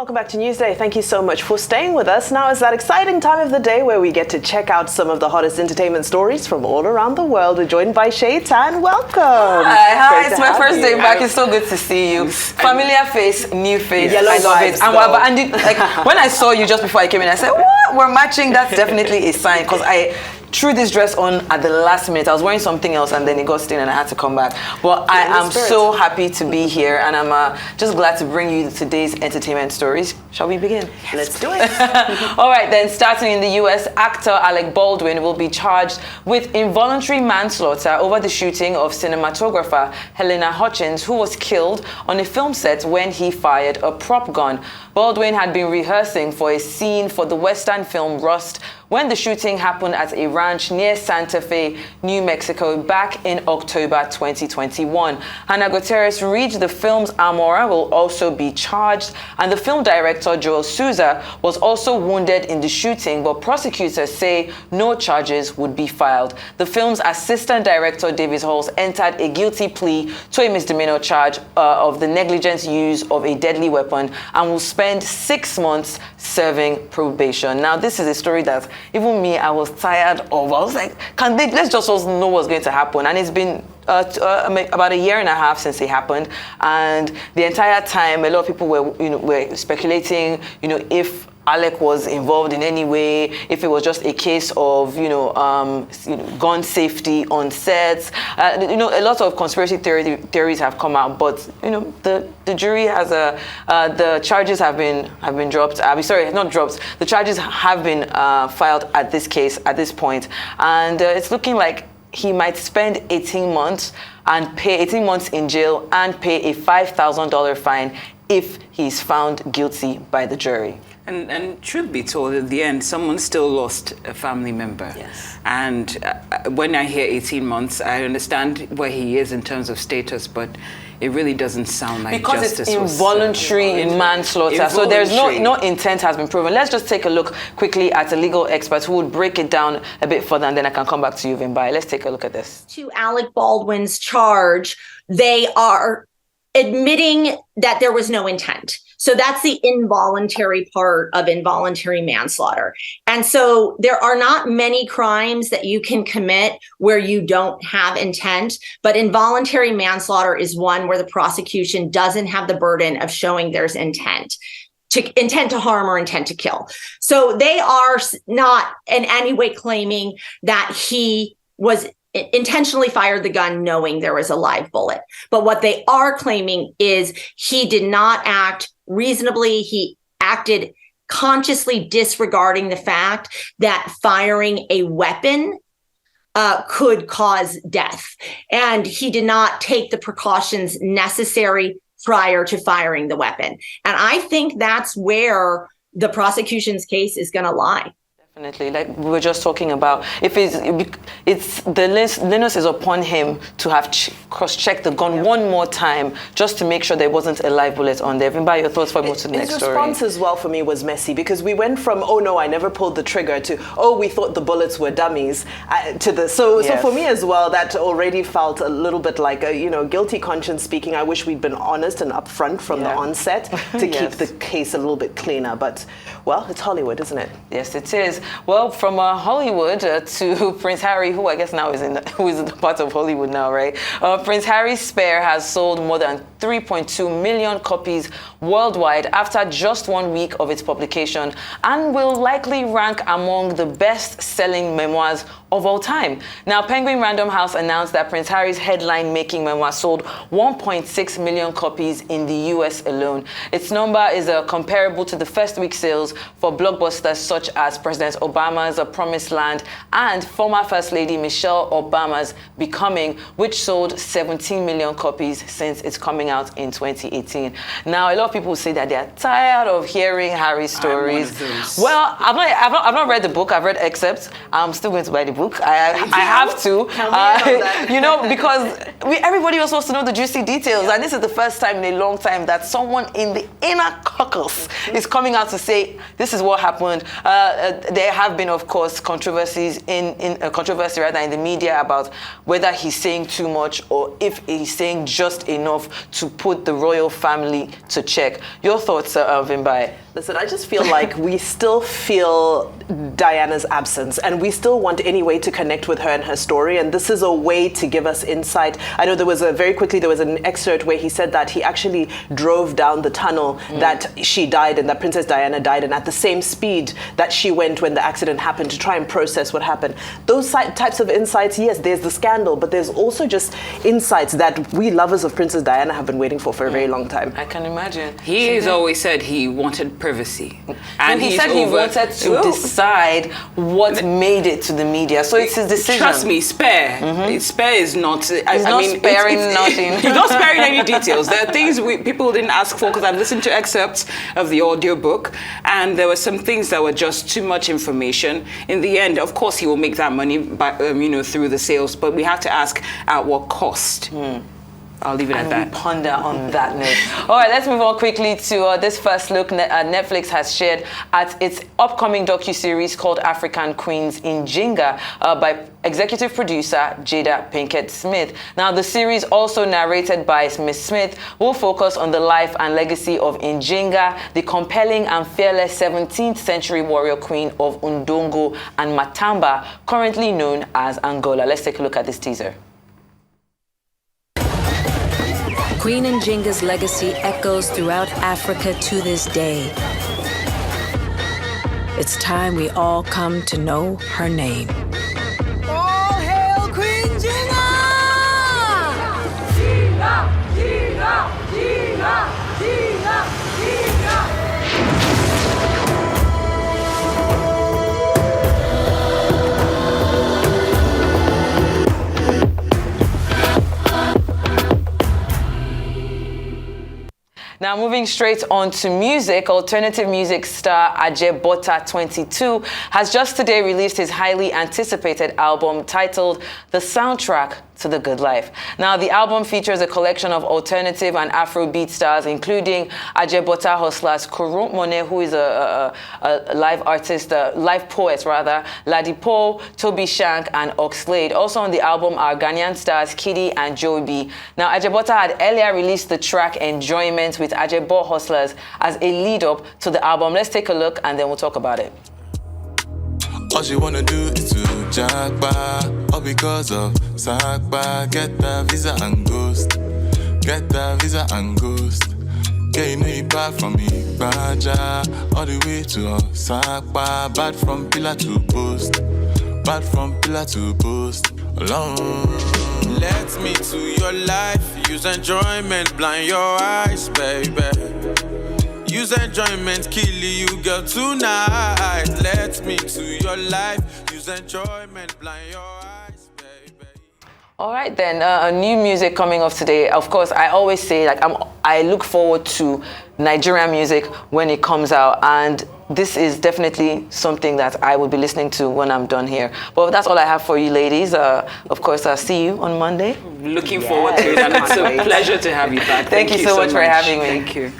Welcome back to Newsday. Thank you so much for staying with us. Now is that exciting time of the day where we get to check out some of the hottest entertainment stories from all around the world. We're joined by Shay Tan. Welcome. Hi. It's my first day back. It's so good to see you. Familiar face, new face. Yellow I love it. And when I saw you just before I came in, I said, "What? We're matching." That's definitely a sign because I threw this dress on at the last minute. I was wearing something else and then it got stained and I had to come back. But I am so happy to be here and I'm just glad to bring you today's entertainment stories. Shall we begin? Let's do it. All right, then, starting in the US, actor Alec Baldwin will be charged with involuntary manslaughter over the shooting of cinematographer Helena Hutchins, who was killed on a film set when he fired a prop gun. Baldwin had been rehearsing for a scene for the Western film Rust when the shooting happened at a ranch near Santa Fe, New Mexico, back in October 2021. Hannah Gutierrez Reed, the film's armorer, will also be charged, and the film director Joel Souza was also wounded in the shooting, but prosecutors say no charges would be filed. The film's assistant director David Halls entered a guilty plea to a misdemeanor charge of the negligent use of a deadly weapon and will spend 6 months serving probation. Now, this is a story that even me, I was tired of. I was like, let's just know what's going to happen. And it's been about a year and a half since it happened. And the entire time, a lot of people were speculating, if Alec was involved in any way, if it was just a case of, gun safety on sets. A lot of conspiracy theories have come out, but, the jury has the charges have been dropped. Sorry, not dropped. The charges have been filed at this point. And it's looking like he might spend 18 months and pay 18 months in jail and pay a $5,000 fine if he's found guilty by the jury. And truth be told, at the end, someone still lost a family member. Yes. And when I hear 18 months, I understand where he is in terms of status, but it really doesn't sound like because justice. Because it's involuntary manslaughter. So there's no intent has been proven. Let's just take a look quickly at a legal expert who would break it down a bit further, and then I can come back to you, Vimbai. Let's take a look at this. To Alec Baldwin's charge, they are admitting that there was no intent. So that's the involuntary part of involuntary manslaughter. And so there are not many crimes that you can commit where you don't have intent, but involuntary manslaughter is one where the prosecution doesn't have the burden of showing there's intent to harm or intent to kill. So they are not in any way claiming that he was intentionally fired the gun knowing there was a live bullet. But what they are claiming is he did not act reasonably. He acted consciously disregarding the fact that firing a weapon could cause death. And he did not take the precautions necessary prior to firing the weapon. And I think that's where the prosecution's case is going to lie. Definitely, like we were just talking about, if it's the onus is upon him to have cross-checked the gun one more time just to make sure there wasn't a live bullet on there. Vimbai, your thoughts for to the next story? His response as well for me was messy because we went from, oh no, I never pulled the trigger to, oh, we thought the bullets were dummies to the, so for me as well, that already felt a little bit like a, guilty conscience speaking. I wish we'd been honest and upfront from the onset to keep the case a little bit cleaner. But, well, it's Hollywood, isn't it? Yes, it is. Well, from Hollywood to Prince Harry, who I guess now who is part of Hollywood now, right? Prince Harry's Spare has sold more than 3.2 million copies worldwide after just 1 week of its publication and will likely rank among the best-selling memoirs of all time. Now, Penguin Random House announced that Prince Harry's headline-making memoir sold 1.6 million copies in the US alone. Its number is comparable to the first week sales for blockbusters such as President Obama's A Promised Land and former First Lady Michelle Obama's Becoming, which sold 17 million copies since its coming out in 2018. Now, a lot of people say that they are tired of hearing Harry's stories. I'm one of those. Well, I've not read the book. I've read excerpts. I'm still going to buy the book book. I have to. Count me in on that. You know, because everybody was supposed to know the juicy details, and this is the first time in a long time that someone in the inner caucus is coming out to say this is what happened. There have been, of course, controversy in the media about whether he's saying too much or if he's saying just enough to put the royal family to check. Your thoughts, Vimbai? Listen, I just feel like we still feel Diana's absence, and we still want any way to connect with her and her story, and this is a way to give us insight. I know there was an excerpt where he said that he actually drove down the tunnel that she died in, that Princess Diana died in, at the same speed that she went when the accident happened, to try and process what happened. Those types of insights, yes, there's the scandal, but there's also just insights that we lovers of Princess Diana have been waiting for a very long time. I can imagine. He has always said he wanted privacy. And he said he wanted to decide what made it to the media. So it's his decision. Trust me, Spare is not... He's not sparing nothing. He's not sparing any details. There are things people didn't ask for, because I've listened to excerpts of the audiobook, and there were some things that were just too much information. In the end, of course, he will make that money by, through the sales, but we have to ask at what cost. I'll leave it at that. We ponder on that note. All right, let's move on quickly to this first look Netflix has shared at its upcoming docuseries called African Queens in Jinga by executive producer Jada Pinkett Smith. Now, the series, also narrated by Miss Smith, will focus on the life and legacy of Njinga, the compelling and fearless 17th century warrior queen of Ndongo and Matamba, currently known as Angola. Let's take a look at this teaser. Queen Njinga's legacy echoes throughout Africa to this day. It's time we all come to know her name. All hail Queen Njinga! Jinga, Jinga, Jinga, Jinga, Jinga. Now, moving straight on to music, alternative music star Ajebota 22 has just today released his highly anticipated album titled The Soundtrack to the Good Life. Now, the album features a collection of alternative and Afrobeat stars, including Ajebota hustlers Kurump Monet, who is a live artist, live poet rather, Ladipo, Toby Shank, and Oxlade. Also on the album are Ghanaian stars Kiddy and Joby. Now, Ajebota had earlier released the track Enjoyment with Ajebo Hustlers as a lead-up to the album. Let's take a look and then we'll talk about it. All she wanna do is to jackpot, all because of Sakba. Get that visa and ghost, get that visa and ghost. Yeah, you know you bad from me, Baja, all the way to Sakba. Bad from pillar to post, bad from pillar to post. Alone. Let me to your life, use enjoyment, blind your eyes, baby. Use enjoyment, kill you, girl, tonight. Let me to your life, use enjoyment, blind your eyes, baby. All right then, new music coming up today. Of course, I always say, like, I look forward to Nigerian music when it comes out, and this is definitely something that I will be listening to when I'm done here. But that's all I have for you, ladies. Of course, I'll see you on Monday. Looking forward to it, and it's a pleasure to have you back. Thank you so much for having me. Thank you.